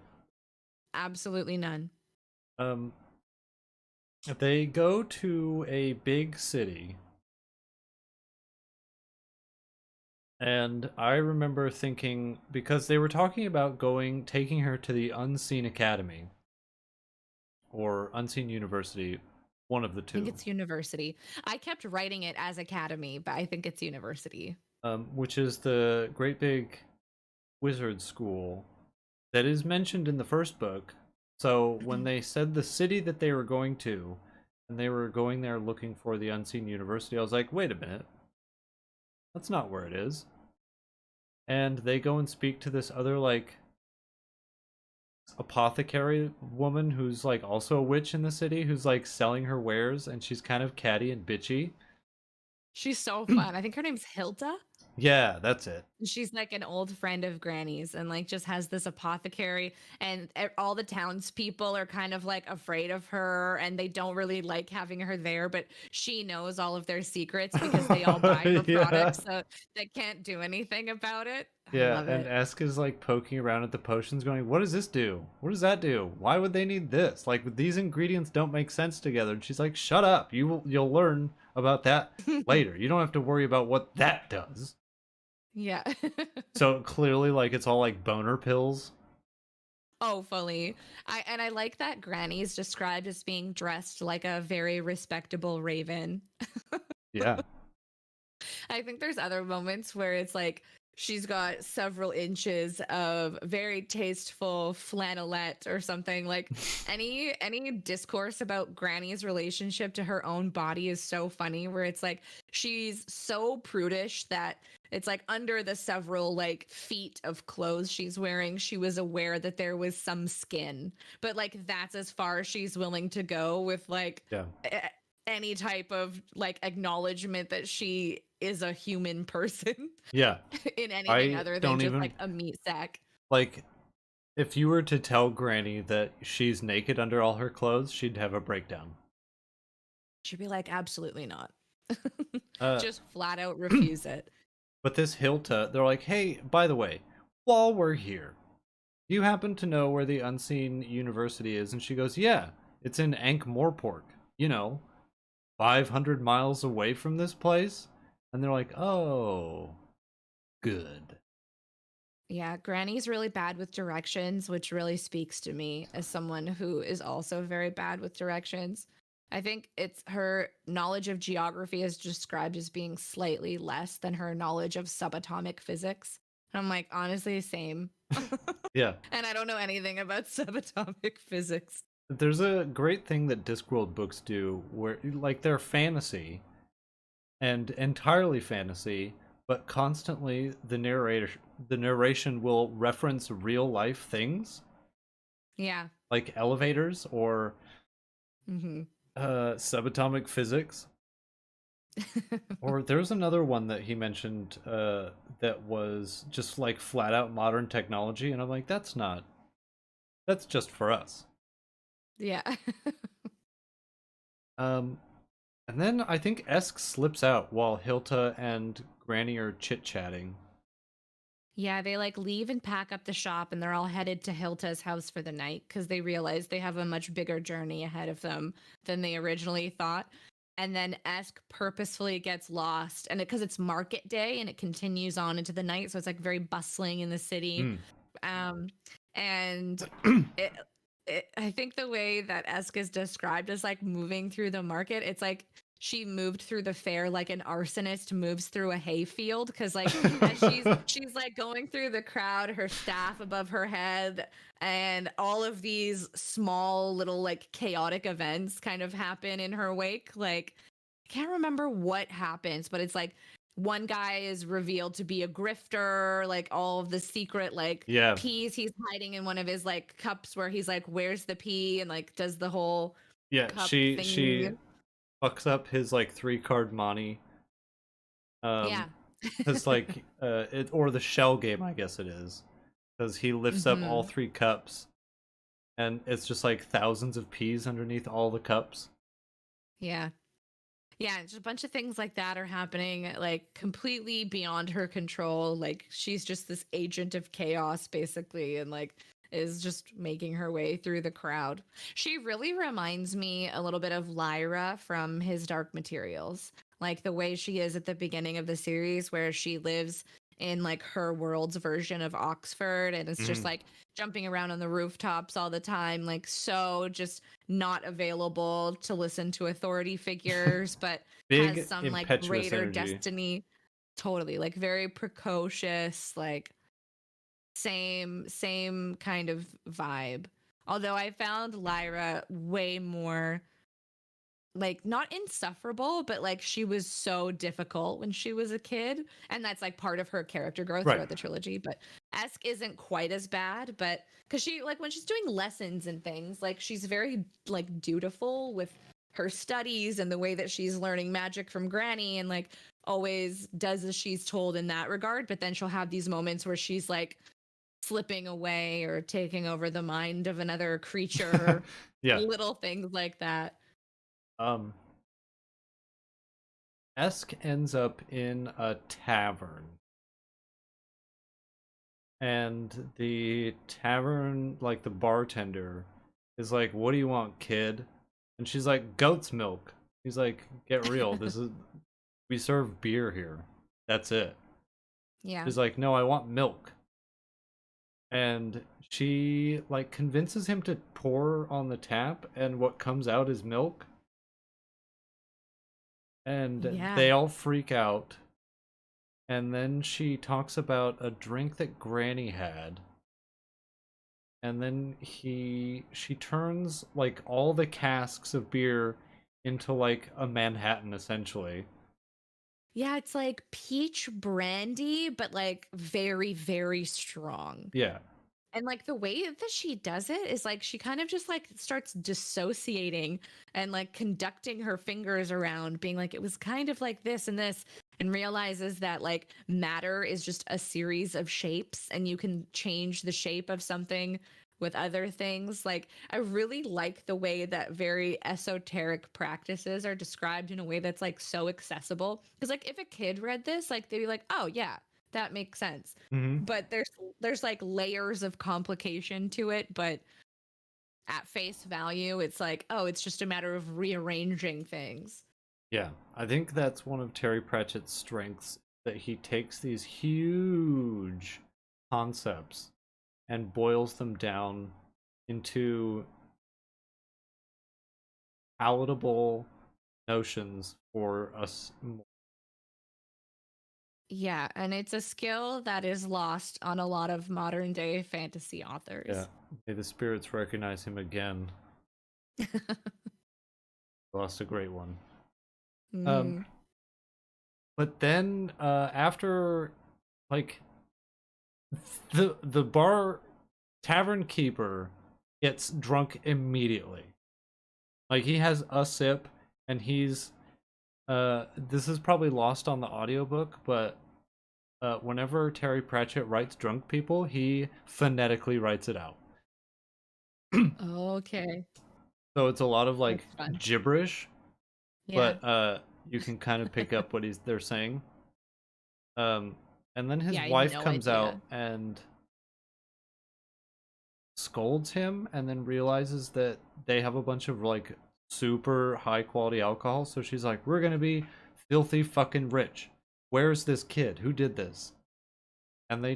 absolutely none. Um, they go to a big city And I remember thinking, because they were talking about taking her to the Unseen Academy or Unseen University, one of the I think two, it's university. I kept writing it as academy, but I think it's university. which is the great big wizard school that is mentioned in the first book. So when they said the city that they were going to, and they were going there looking for the Unseen University, I was like, wait a minute, that's not where it is. And they go and speak to this other, like, apothecary woman who's like also a witch in the city who's like selling her wares, and she's kind of catty and bitchy. She's so fun. I think her name's Hilda. Yeah, that's it. She's like an old friend of Granny's and like just has this apothecary, and all the townspeople are kind of like afraid of her and they don't really like having her there, but she knows all of their secrets because they all buy her Yeah. products, so they can't do anything about it. I Yeah, love and it. Esk is like poking around at the potions going, what does this do? What does that do? Why would they need this? Like, these ingredients don't make sense together. And she's like, shut up. You'll learn about that later. You don't have to worry about what that does. Yeah. So clearly, like, it's all like boner pills. Oh, fully. I like that Granny's described as being dressed like a very respectable raven. Yeah. I think there's other moments where it's like she's got several inches of very tasteful flannelette or something. Like any discourse about Granny's relationship to her own body is so funny, where it's like she's so prudish that it's like under the several like feet of clothes she's wearing, she was aware that there was some skin, but like that's as far as she's willing to go with like Yeah. any type of like acknowledgement that she is a human person Yeah. in anything I other than don't just even like a meat sack. like if you were to tell Granny that she's naked under all her clothes, she'd have a breakdown. She'd be like, absolutely not. Uh, Just flat out refuse it. but this Hilta, they're like, hey, by the way, while we're here, do you happen to know where the Unseen University is? And she goes, yeah, it's in Ankh-Morpork. You know, 500 miles away from this place. And they're like, oh, good. Yeah, Granny's really bad with directions, which really speaks to me as someone who is also very bad with directions. I think it's her knowledge of geography is described as being slightly less than her knowledge of subatomic physics. And I'm like, honestly, same. Yeah. And I don't know anything about subatomic physics. There's a great thing that Discworld books do where, like, they're fantasy and entirely fantasy, but constantly the narration will reference real life things Yeah. like elevators or Hmm. subatomic physics. Or there's another one that he mentioned that was just like flat out modern technology, and I'm like, that's just for us. Yeah. Um, and then I think Esk slips out while Hilta and Granny are chit chatting. Yeah, they like leave and pack up the shop and they're all headed to Hilta's house for the night because they realize they have a much bigger journey ahead of them than they originally thought. And then Esk purposefully gets lost, and because it's market day and it continues on into the night, so it's like very bustling in the city. Mm. Um, and it, I think the way that Esk is described as like moving through the market, it's like she moved through the fair like an arsonist moves through a hayfield, because like as she's like going through the crowd, her staff above her head, and all of these small little like chaotic events kind of happen in her wake. Like I can't remember what happens, but it's like one guy is revealed to be a grifter, like all of the secret like Yeah, peas he's hiding in one of his like cups, where he's like, where's the pea, and like does the whole yeah. cup She thingy. fucks up his like 3 card money. Um, Yeah. because like it, or the shell game, I guess it is, because he lifts up all Hmm. 3 cups, and it's just like thousands of peas underneath all the cups. Yeah. Yeah, just a bunch of things like that are happening, like completely beyond her control. Like she's just this agent of chaos, basically, and like is just making her way through the crowd. She really reminds me a little bit of Lyra from His Dark Materials, like the way she is at the beginning of the series, where she lives in like her world's version of Oxford, and it's just Mhm. like jumping around on the rooftops all the time, like so just not available to listen to authority figures, but has Big some like impetuous greater energy. destiny. Totally, like very precocious, like same kind of vibe. Although I found Lyra way more like not insufferable, but like she was so difficult when she was a kid, and that's like part of her character growth Right. throughout the trilogy. But Esk isn't quite as bad, but because she like when she's doing lessons and things, like she's very like dutiful with her studies and the way that she's learning magic from Granny, and like always does as she's told in that regard. But then she'll have these moments where she's like slipping away or taking over the mind of another creature, Yeah. little things like that. Um, Esk ends up in a tavern, and the tavern, like the bartender, is like, "What do you want, kid?" And she's like, "Goat's milk." He's like, "Get real. This is we serve beer here. That's it." Yeah. She's like, "No, I want milk." And she like convinces him to pour on the tap, and what comes out is milk. And Yeah. they all freak out. And then she talks about a drink that Granny had. And then she turns like all the casks of beer into like a Manhattan essentially. Yeah, it's like peach brandy, but like very, very strong. Yeah. And like the way that she does it is like she kind of just like starts dissociating and like conducting her fingers around, being like, it was kind of like this and this, and realizes that like matter is just a series of shapes and you can change the shape of something with other things. Like, I really like the way that very esoteric practices are described in a way that's like so accessible. Because, like, if a kid read this, like, they'd be like, oh, yeah, that makes sense. Mm-hmm. But there's like layers of complication to it, but at face value it's like, oh, it's just a matter of rearranging things. Yeah. I think that's one of Terry Pratchett's strengths, that he takes these huge concepts and boils them down into palatable notions for us. Yeah, and it's a skill that is lost on a lot of modern day fantasy Yeah. authors. May the spirits recognize him again. Lost a great one. Um, Mm. but then after like the bar tavern keeper gets drunk immediately. Like he has a sip and he's this is probably lost on the audiobook, but whenever Terry Pratchett writes drunk people, he phonetically writes it out. Okay, So it's a lot of like that's fun. gibberish, Yeah. but you can kind of pick up what they're saying. Um, and then his Yeah, I had wife no comes out idea. and scolds him, and then realizes that they have a bunch of like super high quality alcohol. So she's like, "We're gonna be filthy fucking rich. Where's this kid? Who did this?" And Yeah.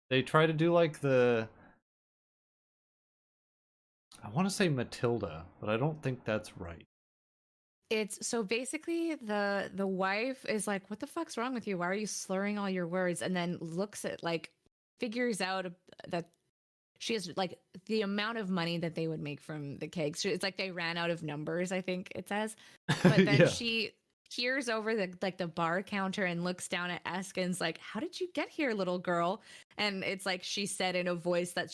they try to do like the, I want to say Matilda, but I don't think that's right. It's so basically the wife is like, what the fuck's wrong with you? Why are you slurring all your words? And then looks at like figures out that she has like the amount of money that they would make from the kegs. It's like they ran out of numbers, I think it says. But then Yeah. she peers over the like the bar counter and looks down at Eskin's like, "How did you get here, little girl?" And it's like she said in a voice that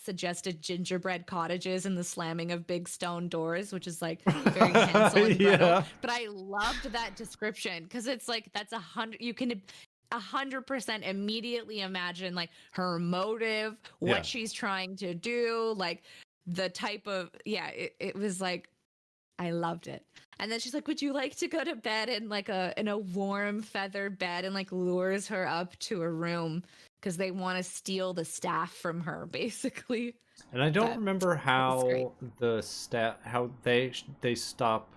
suggested gingerbread cottages and the slamming of big stone doors, which is like very Hansel and Gretel. Yeah. But I loved that description because it's like that's 100. You can 100% immediately imagine like her motive, what Yeah. she's trying to do, like the type of, yeah, it was like, I loved it. And then she's like, would you like to go to bed in like in a warm feather bed, and like lures her up to a room because they want to steal the staff from her basically. And I don't But remember it was great. how they stop,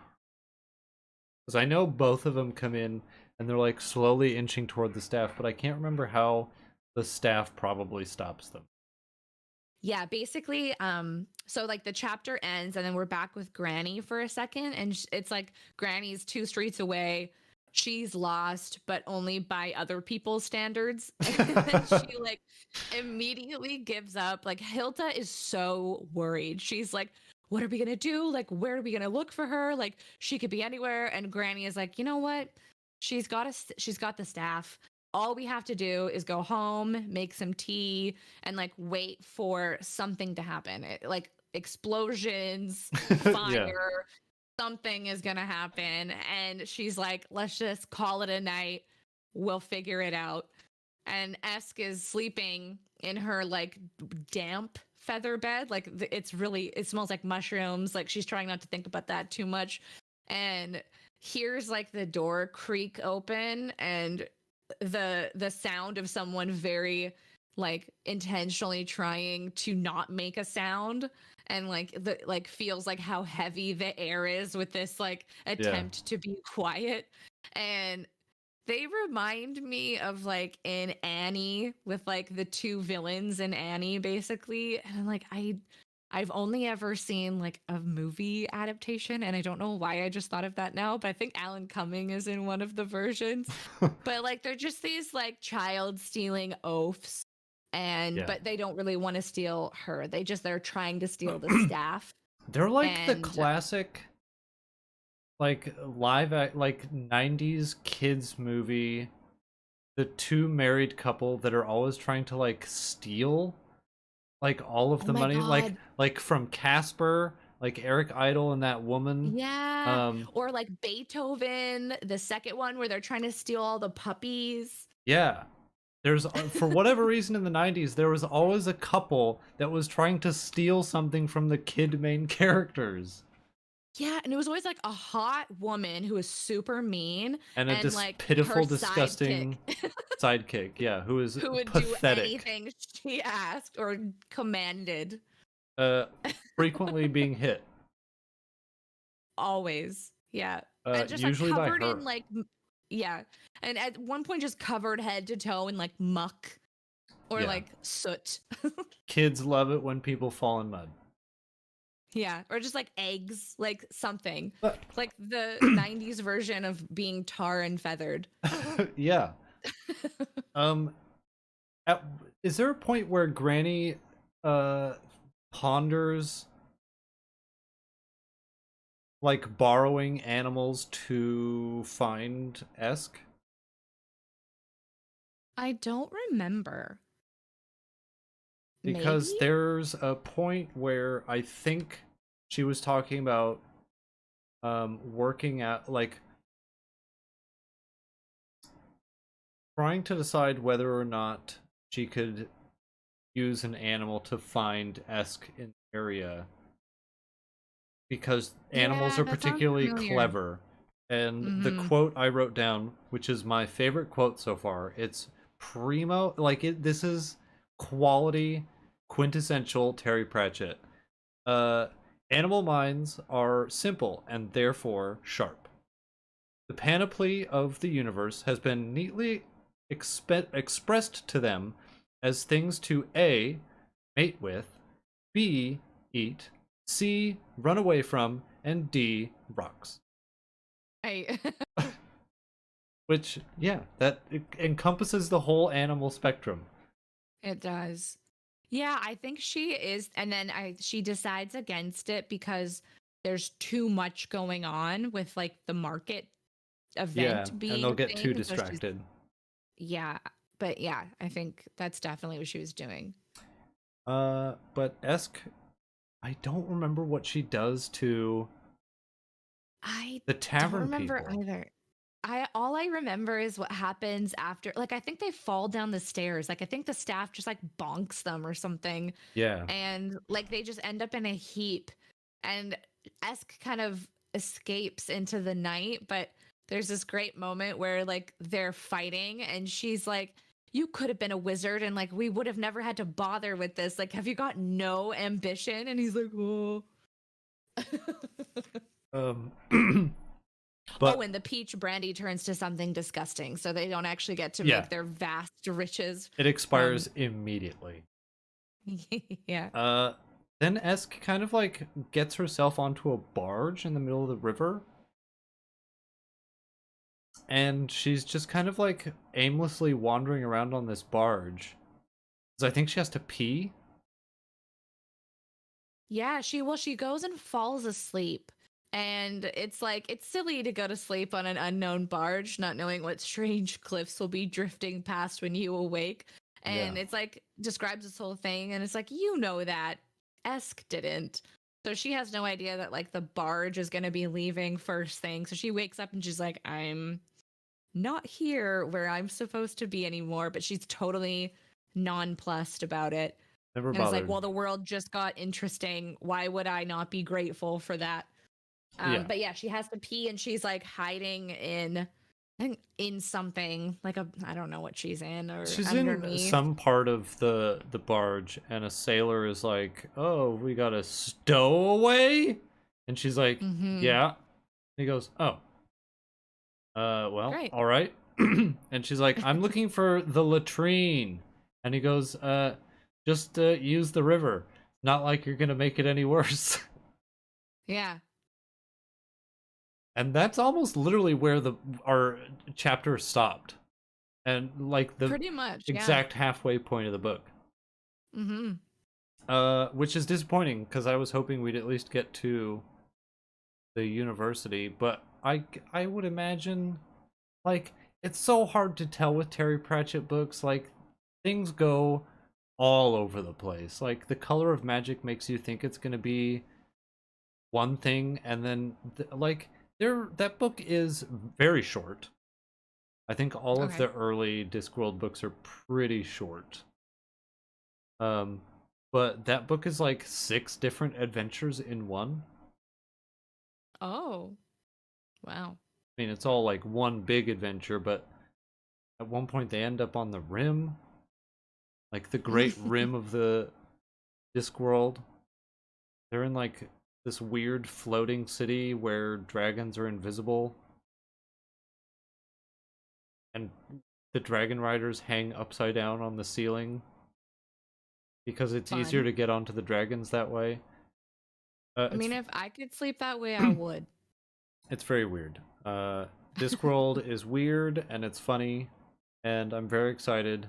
because I know both of them come in and they're like slowly inching toward the staff, but I can't remember how the staff probably stops them. Yeah, basically, so like the chapter ends and then we're back with Granny for a second, and it's like Granny's 2 streets away. She's lost, but only by other people's standards. And then she like immediately gives up. Like Hilda is so worried. She's like, what are we gonna do? Like, where are we gonna look for her? Like, she could be anywhere. And Granny is like, you know what? She's got the staff. All we have to do is go home, make some tea, and like wait for something to happen. Like explosions, Yeah. fire, something is going to happen. And she's like, let's just call it a night. We'll figure it out. And Esk is sleeping in her like damp feather bed. Like it's really, it smells like mushrooms. Like she's trying not to think about that too much. And here's like the door creak open, and the sound of someone very like intentionally trying to not make a sound, and like the like feels like how heavy the air is with this like Yeah. attempt to be quiet. And they remind me of like in Annie, with like the two villains in Annie basically. And I'm like, I've only ever seen like a movie adaptation, and I don't know why I just thought of that now, but I think Alan Cumming is in one of the versions. But like they're just these like child stealing oafs, and Yeah. but they don't really want to steal her. They're trying to steal the staff. They're like the And classic like live act like 90s kids movie, the two married couple that are always trying to like steal like all of oh the my money, god. like from Casper, like Eric Idle and that woman. Yeah. Or like Beethoven, the second one where they're trying to steal all the puppies. Yeah. There's for whatever reason in the 90s there was always a couple that was trying to steal something from the kid main characters. Yeah, and it was always like a hot woman who was super mean, And a and like her pitiful, sidekick disgusting sidekick, yeah, who is who would do pathetic. anything she asked or commanded. Uh, frequently being hit. Always. Yeah. And just like Usually by covered her. in like yeah. And at one point just covered head to toe in like muck or Yeah. like soot. Kids love it when people fall in mud. Yeah, or just like eggs, like something. But Like the 90s version of being tar and feathered. yeah. Um, at, is there a point where Granny uh ponders like borrowing animals to find Esk? I don't remember. Maybe? Because there's a point where I think she was talking about working at like trying to decide whether or not she could use an animal to find Esk in the area, because animals Yeah, are that sounds particularly familiar. clever. And the Mm-hmm. quote I wrote down, which is my favorite quote so far, it's primo, like this is quality, quintessential Terry Pratchett. Uh, Animal minds are simple and therefore sharp. The panoply of the universe has been neatly expressed to them as things to A, mate with, B, eat, C, run away from, and D, rocks. I Which, yeah, that encompasses the whole animal spectrum. It does. Yeah, I think she is, and then she decides against it because there's too much going on with like the market Yeah, event and being they'll a get too thing. So she's distracted. yeah, but yeah, I think that's definitely what she was doing. But Esk, I don't remember what she does to I the don't tavern remember people. either. I all I remember is what happens after, like I think they fall down the stairs. Like I think the staff just like bonks them or something, Yeah. and like they just end up in a heap, and Esk kind of escapes into the night. But there's this great moment where like they're fighting, and she's like, you could have been a wizard, and like we would have never had to bother with this. Like, have you got no ambition? And he's like, oh. Um But Oh, and the peach brandy turns to something disgusting, so they don't actually get to yeah, make their vast riches it from. expires immediately. Yeah. Uh, then Esk kind of like gets herself onto a barge in the middle of the river, and she's just kind of like aimlessly wandering around on this barge. Because I think she has to pee. Yeah, she goes and falls asleep. And it's like it's silly to go to sleep on an unknown barge, not knowing what strange cliffs will be drifting past when you awake. Yeah, And it's like describes this whole thing, and it's like you know that Esk didn't. So she has no idea that like the barge is gonna be leaving first thing. So she wakes up and she's like, I'm not here where I'm supposed to be anymore, but she's totally nonplussed about it. never And it's like, bothered. well, the world just got interesting. Why would I not be grateful for that? Yeah. But yeah, she has to pee and she's like hiding in, I think, in something like I don't know what she's in or She's in underneath. some part of the barge, and a sailor is like, "Oh, we got a stowaway," and she's like, Mm-hmm. "Yeah." And he goes, "Oh, well, Great. all right." And she's like, "I'm looking for the latrine," and he goes, just use the river. Not like you're gonna make it any worse." Yeah. And that's almost literally where the our chapter stopped, and like the Pretty much. Yeah. exact halfway point of the book. Mm-hmm. Which is disappointing because I was hoping we'd at least get to the university, but I would imagine like it's so hard to tell with Terry Pratchett books. Like things go all over the place. Like the Color of Magic makes you think it's gonna be one thing, and then like there that book is very short. I think all of Okay. the early Discworld books are pretty short. Um, but that book is like 6 different adventures in one. Oh, wow. I mean, it's all like one big adventure, but at one point they end up on the rim, like the great rim of the Discworld. They're in like this weird floating city where dragons are invisible, and the dragon riders hang upside down on the ceiling because it's easier Fun. to get onto the dragons that way. I It's mean, if I could sleep that way, I would. it's very weird. Discworld is weird and it's funny, and I'm very excited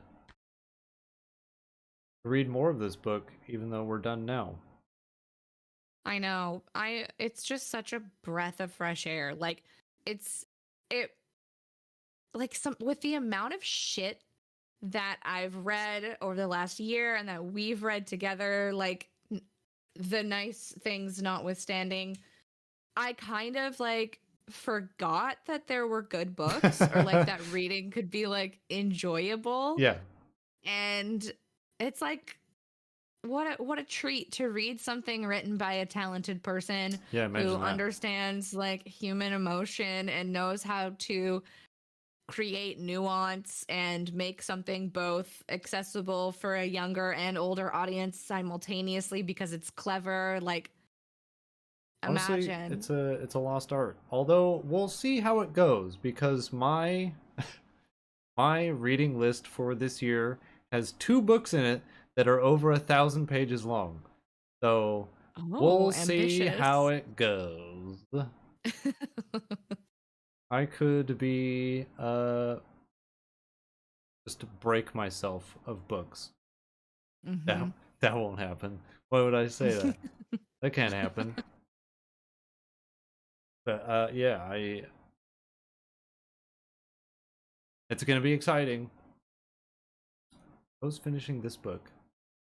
to read more of this book, even though we're done now. I know. It's just such a breath of fresh air. Like it like some with the amount of shit that I've read over the last year and that we've read together, like the nice things notwithstanding, I kind of like forgot that there were good books or like that reading could be like enjoyable. Yeah, And it's like what a treat to read something written by a talented person yeah, who imagine that. understands like human emotion and knows how to create nuance and make something both accessible for a younger and older audience simultaneously because it's clever. Like Honestly, imagine. it's a lost art. Although we'll see how it goes because my reading list for this year has 2 books in it that are over 1,000 pages long. So Oh, we'll see how ambitious. it goes. I could be just break myself of books. That Mhm. that won't happen. Why would I say that? That can't happen. But yeah, I it's gonna be exciting. I was finishing this book,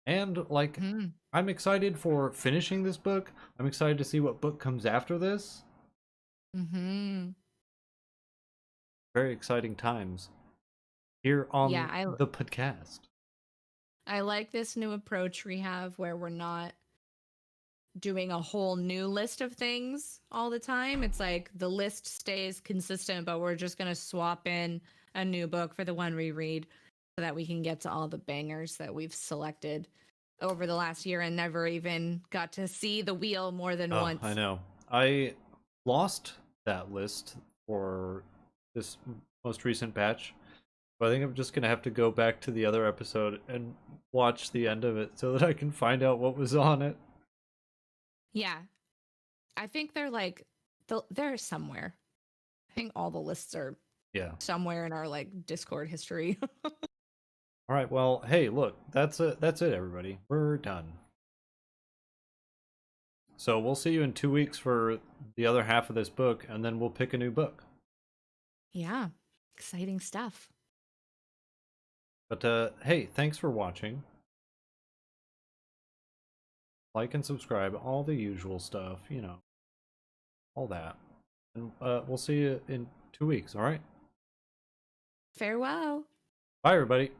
and like Mhm. I'm excited for finishing this book. I'm excited to see what book comes after this. Mhm. Very exciting times here Yeah, on the podcast. I like this new approach we have where we're not doing a whole new list of things all the time. It's like the list stays consistent, but we're just going to swap in a new book for the one we read so that we can get to all the bangers that we've selected over the last year and never even got to see the wheel more than Oh, I once. know. I lost that list for this most recent batch. But I think I'm just gonna have to go back to the other episode and watch the end of it so that I can find out what was on it. Yeah. I think they're like they're somewhere. I think all the lists are Yeah. somewhere in our like Discord history. All right. Well, hey, look, that's it. That's it, everybody. We're done. So we'll see you in 2 weeks for the other half of this book, and then we'll pick a new book. Yeah. Exciting stuff. But hey, thanks for watching. Like and subscribe, all the usual stuff, you know, all that. And we'll see you in 2 weeks. All right. Farewell. Bye, everybody.